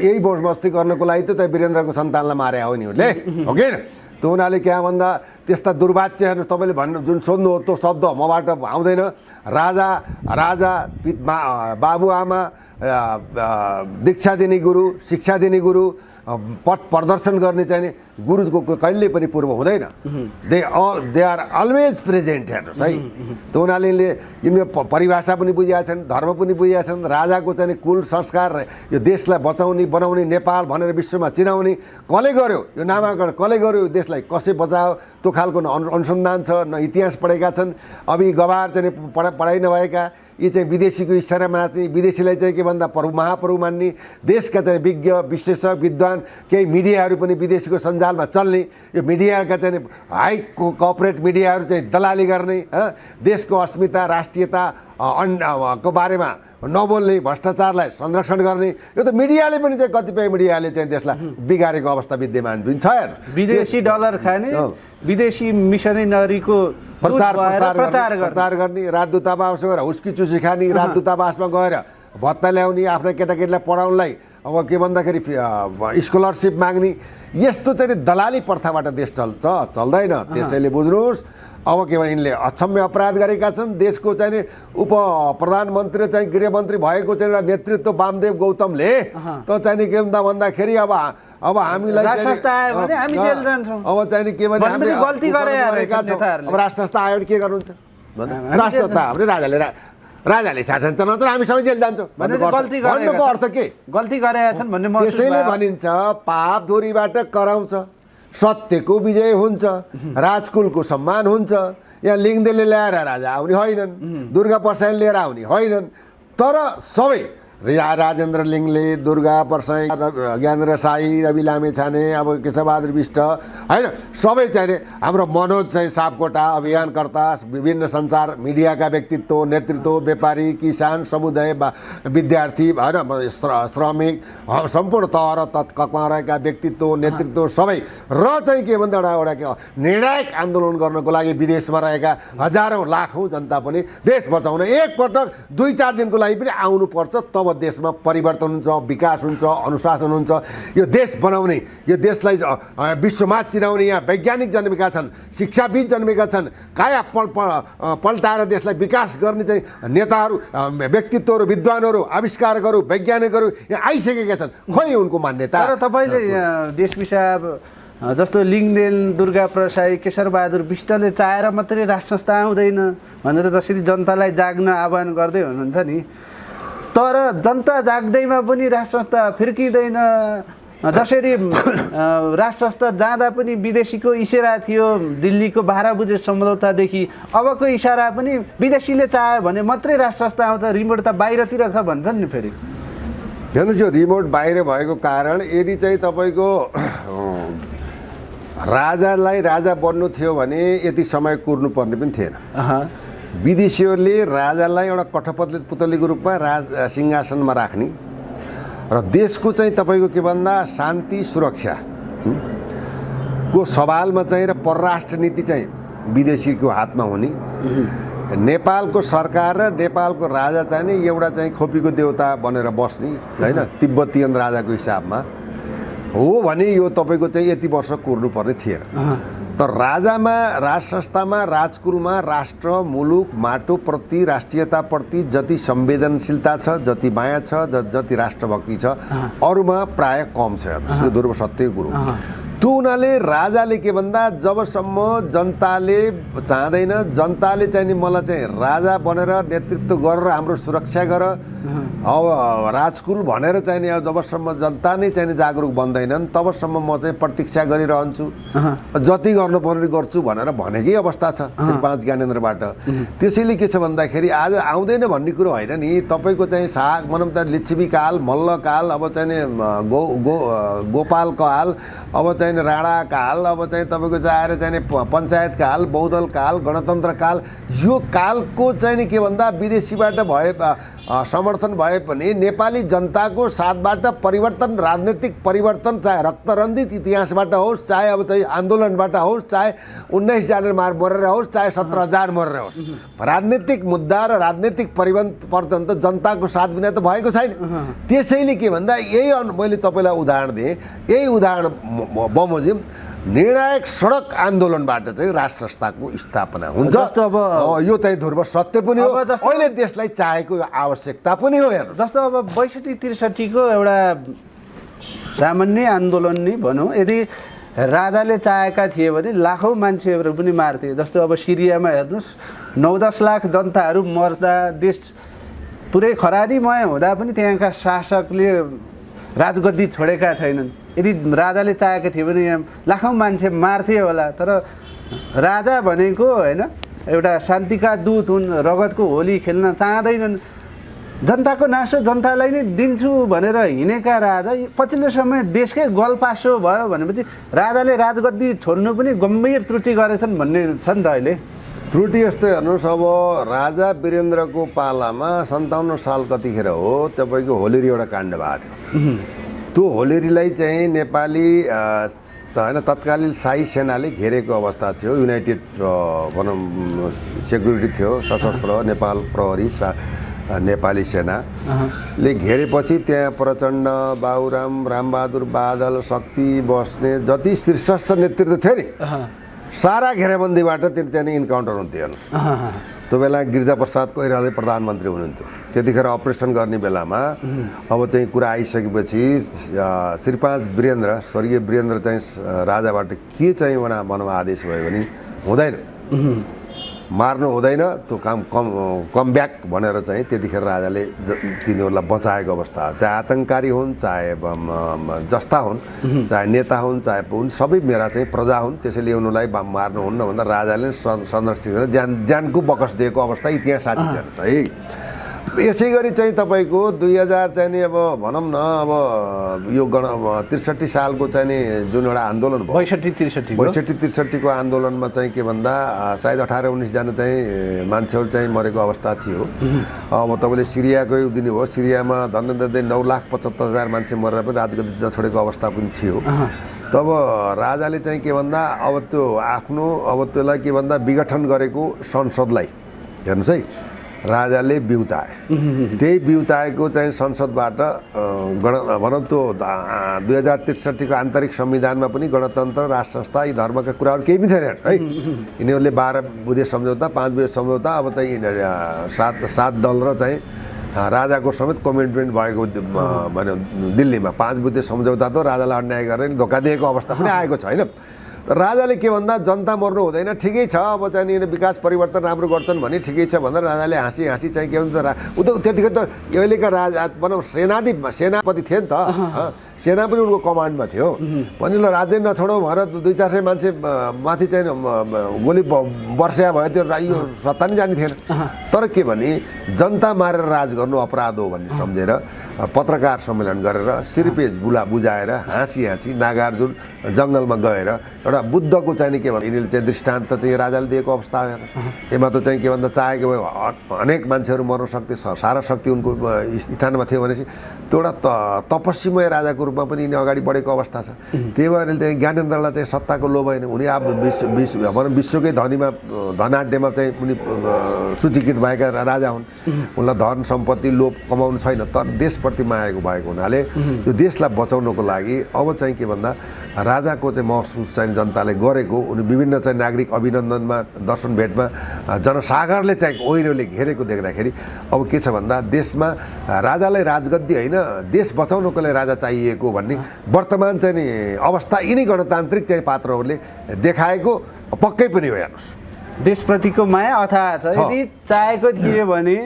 S1: यही मोज मस्ती गर्नको लागि त वीरेन्द्रको सन्तानलाई मारे हो नि उसले, हो कि? त्यो हुनाले क्या भन्दा त्यस्ता दुर्वाच्यहरू तपाईँले भन्नु जुन सोध्नु हो त्यो शब्द मबाट आउँदैन। राजा बाबुआमा, दीक्षा दिने गुरु, शिक्षा दिने गुरु, पथ प्रदर्शन गर्ने चाहिँ गुरुको कहिले पनि पूर्व हुँदैन। They are always present. हेर्नुहोस् है, त्यो हुनाले यिनीहरू परिभाषा पनि बुझेका छन्, धर्म पनि बुझेका छन्। राजाको चाहिँ कुल संस्कार यो देशलाई बचाउने बनाउने, नेपाल भनेर विश्वमा चिनाउने कसले गर्यो, यो नामाकरण कसले गर्यो, यो देशलाई कसै बचायो, त्यो खालको न अनुसन्धान छ न इतिहास पढेका छन्। अब यी गवार चाहिँ पढाइ नभएका यी चाहिँ विदेशीको इसारामा नाच्ने, विदेशीलाई चाहिँ के भन्दा महाप्रभु मान्ने, देशका चाहिँ विज्ञ विश्लेषक विद्वान केही मिडियाहरू पनि विदेशीको सञ्जालमा चल्ने, यो मिडियाका चाहिँ हाई कर्पोरेट मिडियाहरू चाहिँ दलाली गर्ने, देशको अस्मिता राष्ट्रियता को बारेमा नबोल्ने, भ्रष्टाचारलाई संरक्षण गर्ने, यो त मिडियाले पनि चाहिँ कतिपय मिडियाले चाहिँ देशलाई बिगारेको अवस्था विद्यमान पनि छ।
S2: विदेशी डलर खाने, विदेशी मिसनरीको
S1: प्रचार गर्ने, राजदूतावासमा गएर हुस्की चुसी खाने, राजदूतावासमा गएर भत्ता ल्याउने, आफ्ना केटाकेटीलाई पढाउनलाई अब के भन्दाखेरि स्कलरसिप माग्ने यस्तो चाहिँ दलाली प्रथाबाट देश चल्दैन। त्यसैले बुझ्नुहोस् अब के भने यिनले अक्षम्य अपराध गरेका छन्। देशको चाहिँ उप प्रधानमन्त्री चाहिँ गृहमन्त्री भएको चाहिँ एउटा नेतृत्व वामदेव गौतमले त चाहिँ के भन्दाखेरि अब हामीलाई
S2: राष्ट्र संस्था आयो भने हामी जेल जान्छौँ।
S1: अब चाहिँ के भने
S2: हामीले गल्ती गरेका छौँ।
S1: अब राष्ट्र संस्था आयो भने के गर्नुहुन्छ? राष्ट्र संस्था हाम्रो राजाले शासन चलाउँछ हामी सबै जेल जान्छौँ भन्नुको अर्थ के?
S2: गल्ती गरेका छन् भन्ने महसुस
S1: त्यसैले भनिन्छ पाप धुरीबाट कराउँछ, सत्यको विजय हुन्छ, राजकुलको सम्मान हुन्छ। यहाँ लिङदेलले ल्याएर राजा आउने होइनन्, दुर्गा प्रसाईले लिएर आउने होइनन्, तर सबै राजेन्द्र लिङले, दुर्गा प्रसाई, ज्ञानेन्द्र साई, रवि लामेछाने, अब केशबहादुर विष्ट होइन, सबै चाहिँ हाम्रो मनोज चाहिँ सापकोटा, अभियानकर्ता, विभिन्न सञ्चार मिडियाका व्यक्तित्व, नेतृत्व, व्यापारी, किसान, समुदाय, विद्यार्थी होइन, श्रमिक, सम्पूर्ण तह र तत्कमा रहेका व्यक्तित्व, नेतृत्व सबै र चाहिँ के भन्दा एउटा निर्णायक आन्दोलन गर्नको लागि विदेशमा रहेका हजारौँ लाखौँ जनता पनि देश बचाउन एकपटक 2-4 दिनको लागि पनि आउनुपर्छ। तब देशमा परिवर्तन हुन्छ, विकास हुन्छ, अनुशासन हुन्छ। यो देश बनाउने, यो देशलाई विश्वमा चिनाउने यहाँ वैज्ञानिक जन्मेका छन्, शिक्षाविद जन्मेका छन्, काया पल्टाएर देशलाई विकास गर्ने चाहिँ नेताहरू, व्यक्तित्वहरू, विद्वानहरू, आविष्कारकहरू, वैज्ञानिकहरू यहाँ आइसकेका छन्। खोइ उनको मान्यता।
S2: तर तपाईँले देश पिसाब जस्तो लिङदेन, दुर्गा प्रसाई, केशरबहादुर विष्टले चाहेर मात्रै राष्ट्र संस्था आउँदैन भनेर जसरी जनतालाई जाग्न आह्वान गर्दै हुनुहुन्छ नि, तर जनता जाग्दैमा पनि राष्ट्र संस्था फिर्किँदैन। जसरी राष्ट्र संस्था जाँदा पनि विदेशीको इसारा थियो, दिल्लीको 12 बुझे सम्झौतादेखि अबको इसारा पनि विदेशीले चाह्यो भने मात्रै राष्ट्र संस्था आउँछ, रिमोट त बाहिरतिर छ भन्छन् नि। फेरि
S1: हेर्नुहोस् यो रिमोट बाहिर भएको कारण यदि चाहिँ तपाईँको राजालाई राजा बन्नु थियो भने यति समय कुर्नु पर्ने पनि थिएन। विदेशीहरूले राजालाई एउटा कठपुतलीको रूपमा सिंहासनमा राख्ने र देशको चाहिँ तपाईँको के भन्दा शान्ति सुरक्षा को सवालमा चाहिँ र परराष्ट्र नीति चाहिँ विदेशीको हातमा हुने। नेपालको सरकार र नेपालको राजा चाहिँ नि एउटा चाहिँ खोपीको देवता बनेर बस्ने होइन, तिब्बतीयन राजाको हिसाबमा हो भने यो तपाईँको चाहिँ यति वर्ष कुर्नुपर्ने थिएन। तर राजामा, राज संस्थामा, राजकुलमा राष्ट्र, मुलुक, माटोप्रति, राष्ट्रियताप्रति जति संवेदनशीलता छ, जति माया छ, जति राष्ट्रभक्ति छ, अरूमा प्राय कम छ। यो ध्रुव सत्य कुरो। त्यो हुनाले राजाले के भन्दा जबसम्म जनताले चाहँदैन, जनताले चाहिँ नि मलाई चाहिँ राजा बनेर नेतृत्व गरेर हाम्रो सुरक्षा गर, अब राजकुल भनेर चाहिँ नि जबसम्म जनता नै चाहिँ जागरुक बन्दैनन् तबसम्म म चाहिँ प्रतीक्षा गरिरहन्छु, जति गर्नुपर्ने गर्छु भनेर भनेकै अवस्था छ 5 ज्ञानेन्द्रबाट। त्यसैले के छ भन्दाखेरि आज आउँदैन भन्ने कुरो होइन नि। तपाईँको चाहिँ साग भनौँ त लिच्छवीकाल, मल्लकाल, अब चाहिँ नि गोपाल काल, अब चाहिँ राणा काल, अब चाहिँ तपाईँको चाहिँ आएर चाहिँ पञ्चायत काल, बहुदल काल, गणतन्त्र काल, यो कालको चाहिँ नि के भन्दा विदेशीबाट भए समर्थन भए पनि नेपाली जनताको साथबाट परिवर्तन, राजनीतिक परिवर्तन, चाहे रक्तरन्जित इतिहासबाट होस्, चाहे अब चाहिँ आन्दोलनबाट होस्, चाहे 19 जना मरेर होस्, चाहे 17,000 मरेर होस्, राजनीतिक मुद्दा र राजनीतिक परिवर्तन त जनताको साथ बिना त भएको छैन। त्यसैले के भन्दा यही मैले तपाईँलाई उदाहरण दिएँ, यही उदाहरण बमोजिम निर्णायक सडक आन्दोलनबाट चाहिँ राष्ट्र संस्थाको स्थापना हुन्छ।
S2: जस्तो अब
S1: यो चाहिँ ध्रुव सत्य पनि हो, अहिले देशलाई चाहेको आवश्यकता पनि हो। हेर्नु
S2: जस्तो अब 62-63 को एउटा सामान्य आन्दोलन नै भनौँ, यदि राजाले चाहेका थिए भने लाखौँ मान्छेहरू पनि मार्थे। जस्तो अब सिरियामा हेर्नुहोस् 9-10 लाख जनताहरू मर्दा देश पुरै खरानीमय हुँदा पनि त्यहाँका शासकले राजगद्दी छोडेका छैनन्। यदि राजाले चाहेका थिए भने यहाँ लाखौँ मान्छे मार्थे होला, तर राजा भनेको होइन एउटा शान्तिका दूत हुन्, रगतको होली खेल्न चाहँदैनन्। जनताको नासो जनतालाई नै दिन्छु भनेर हिँडेका राजा पछिल्लो समय देशकै गलपासो भयो भनेपछि राजाले राजगद्दी छोड्नु पनि गम्भीर त्रुटि गरेछन् भन्ने छ नि त अहिले।
S1: त्रुटि यस्तो हेर्नुहोस्, अब राजा वीरेन्द्रको पालामा 57 साल कतिखेर हो तपाईँको होलेरी एउटा काण्ड भएको थियो। त्यो होलेरीलाई चाहिँ नेपाली होइन तत्कालीन शाही सेनाले घेरेको अवस्था थियो। युनाइटेड भनौँ सेक्युरिटी थियो, सशस्त्र नेपाल प्रहरी नेपाली सेनाले घेरेपछि त्यहाँ प्रचण्ड, बाबुराम, रामबहादुर बादल, शक्ति बस्नेत जति शीर्षस्थ नेतृत्व थियो नि सारा घेराबन्दीबाट त्यहाँ इन्काउन्टर हुन्थ्यो हेर्नुहोस्। त्यो बेला गिरिजाप्रसाद कोइराला प्रधानमन्त्री हुनुहुन्थ्यो। त्यतिखेर अपरेसन गर्ने बेलामा अब चाहिँ कुरा आइसकेपछि श्रीपाँच वीरेन्द्र, स्वर्गीय वीरेन्द्र चाहिँ राजाबाट के चाहिँ बनाउन आदेश भयो भने हुँदैन, मार्नु हुँदैन, त्यो काम कम ब्याक भनेर चाहिँ त्यतिखेर राजाले तिनीहरूलाई बचाएको अवस्था, चाहे आतङ्ककारी हुन्, चाहे जस्ता हुन्, चाहे नेता हुन्, चाहे हुन्, सबै मेरा चाहिँ प्रजा हुन्, त्यसैले उनीहरूलाई मार्नुहुन्न भन्दा राजाले संरक्षित गरेर ज्यानको बकस दिएको अवस्था इतिहास साक्षी छ है। यसै गरी चाहिँ तपाईँको 2000 चाहिँ नि अब भनौँ न अब यो 63 सालको चाहिँ नि जुन एउटा आन्दोलन भयो 62-63 को आन्दोलनमा चाहिँ के भन्दा सायद 18-19 जना चाहिँ मान्छेहरू चाहिँ मरेको अवस्था थियो। अब तपाईँले सिरियाकै दिन हो, सिरियामा धन्दै 9,75,000 मान्छे मरेर पनि राजगद्दी छोडेको अवस्था पनि थियो। तब राजाले चाहिँ के भन्दा अब त्यो आफ्नो अब त्यसलाई के भन्दा विघटन गरेको संसदलाई हेर्नुहोस् है राजाले बिउताए। त्यही बिउताएको चाहिँ संसदबाट भनौँ त्यो 2063 को आन्तरिक संविधानमा पनि गणतन्त्र, राष्ट्र संस्था, यी धर्मका कुराहरू केही पनि थिएन है। यिनीहरूले 12 बुँदे सम्झौता, 5 बुँदे सम्झौता, अब चाहिँ 7 दल र चाहिँ राजाको समेत कमिटमेन्ट भएको भन्यो दिल्लीमा 5 बुँदे सम्झौता त राजालाई अन्याय गरेर धोका दिएको अवस्था पनि आएको छ होइन। राजाले के भन्दा जनता मर्नु हुँदैन, ठिकै छ, अब चाहिँ यिनीहरू विकास परिवर्तन राम्रो गर्छन् भने ठिकै छ भनेर राजाले हाँसी चाहिँ के भन्छ त्यतिखेर त अहिलेका राजा भनौँ सेनापति थिए नि त, सेना पनि उनको कमान्डमा थियो भने ल राज्य नछोडौँ भनेर 200-400 मान्छे माथि चाहिँ गोली वर्षा भयो, त्यो यो सत्ता नै जाने थिएन। तर के भने जनता मारेर राज गर्नु अपराध हो भन्ने सम्झेर पत्रकार सम्मेलन गरेर सिरपेज बुझाएर हाँसी नागार्जुन जङ्गलमा गएर एउटा बुद्धको चाहिँ के भन्दा यिनीहरूले चाहिँ दृष्टान्त चाहिँ राजाले दिएको अवस्था हो। यसमा त चाहिँ के भन्दा चाहेको भए अनेक मान्छेहरू मर्न सक्थे, सारा शक्ति उनको स्थानमा थियो भनेपछि त्यो एउटा तपस्वीमय राजाको रूपमा पनि यिनी अगाडि बढेको अवस्था छ। त्यही भएर चाहिँ ज्ञानेन्द्रलाई चाहिँ सत्ताको लोभ होइन, उनी अब भनौँ विश्वकै धनाढ्यमा चाहिँ उनी सूचीकृत भएका राजा हुन्। उनलाई धन सम्पत्ति लोभ कमाउनु छैन, तर देशप्रति मायाको भएको हुनाले यो देशलाई बचाउनको लागि अब चाहिँ के भन्दा राजाको चाहिँ महसुस चाहिँ जनताले गरेको, उनी विभिन्न चाहिँ नागरिक अभिनन्दनमा दर्शन भेटमा जनसागरले चाहिँ ओहिरोले घेरेको देख्दाखेरि अब के छ भन्दा देशमा राजालाई राजगद्दी होइन देश बचाउनको लागि राजा चाहिएको भन्ने वर्तमान चाहिँ नि अवस्था यिनी गणतान्त्रिक चाहिँ पात्रहरूले देखाएको पक्कै पनि हो। हेर्नुहोस्
S2: देशप्रतिको माया अथाह छ। यदि चाहेको थिए भने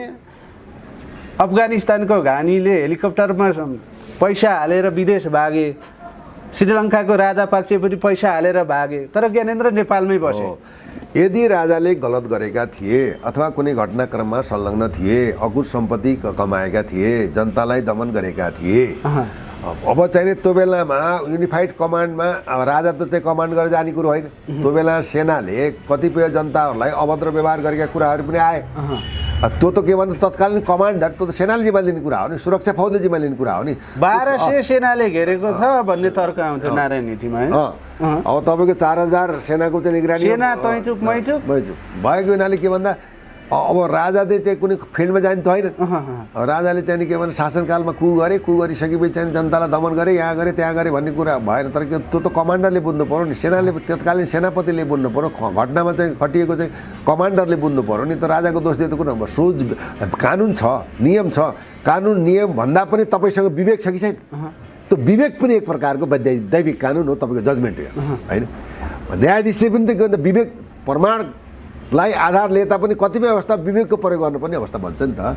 S2: अफगानिस्तानको घानीले हेलिकप्टरमा पैसा हालेर विदेश भागे, श्रीलङ्काको राजा पक्ष पनि पैसा हालेर भागे, तर ज्ञानेन्द्र नेपालमै बसे।
S1: यदि राजाले गलत गरेका थिए अथवा कुनै घटनाक्रममा संलग्न थिए, अकुत सम्पत्ति कमाएका थिए, जनतालाई दमन गरेका थिए, अब चाहिँ त्यो बेलामा युनिफाइड कमान्डमा राजा त चाहिँ कमान्ड गरेर जाने कुरो होइन। त्यो बेला सेनाले कतिपय जनताहरूलाई अभद्र व्यवहार गरेका कुराहरू पनि आए। त्यो त के भन्दा तत्कालीन कमान्डर त्यो त सेनाले जिम्मा लिने कुरा हो नि, सुरक्षा फौजले जिम्मा लिने कुरा हो नि।
S2: 1200 सेनाले घेरेको छ भन्ने तर्क आउँछ नारायण हिटीमा है।
S1: अब तपाईँको 4000 सेनाको चाहिँ निगरानी
S2: सेना तैचुक मैचुक
S1: भएको हुनाले के भन्दा अब राजाले चाहिँ कुनै फिल्डमा जाने त होइन। राजाले चाहिँ के भन्दा शासनकालमा कु गरिसकेपछि चाहिँ जनतालाई दमन गरे, यहाँ गरे त्यहाँ गरे भन्ने कुरा भएन। तर त्यो त कमान्डरले बुझ्नु पऱ्यो नि, सेनाले तत्कालीन सेनापतिले बुझ्नु पऱ्यो, घटनामा चाहिँ खटिएको चाहिँ कमान्डरले बुझ्नु पऱ्यो नि। त राजाको दोष दिएको कुरो सोच कानुन छ, नियम छ, कानुन नियम भन्दा पनि तपाईँसँग विवेक छ कि छैन? त्यो विवेक पनि एक प्रकारको दैविक कानुन हो, तपाईँको जजमेन्ट हो होइन। न्यायाधीशले पनि त के भन्दा विवेक प्रमाणलाई आधार लिए तापनि कतिपय अवस्था विवेकको प्रयोग गर्नुपर्ने अवस्था भन्छ नि त।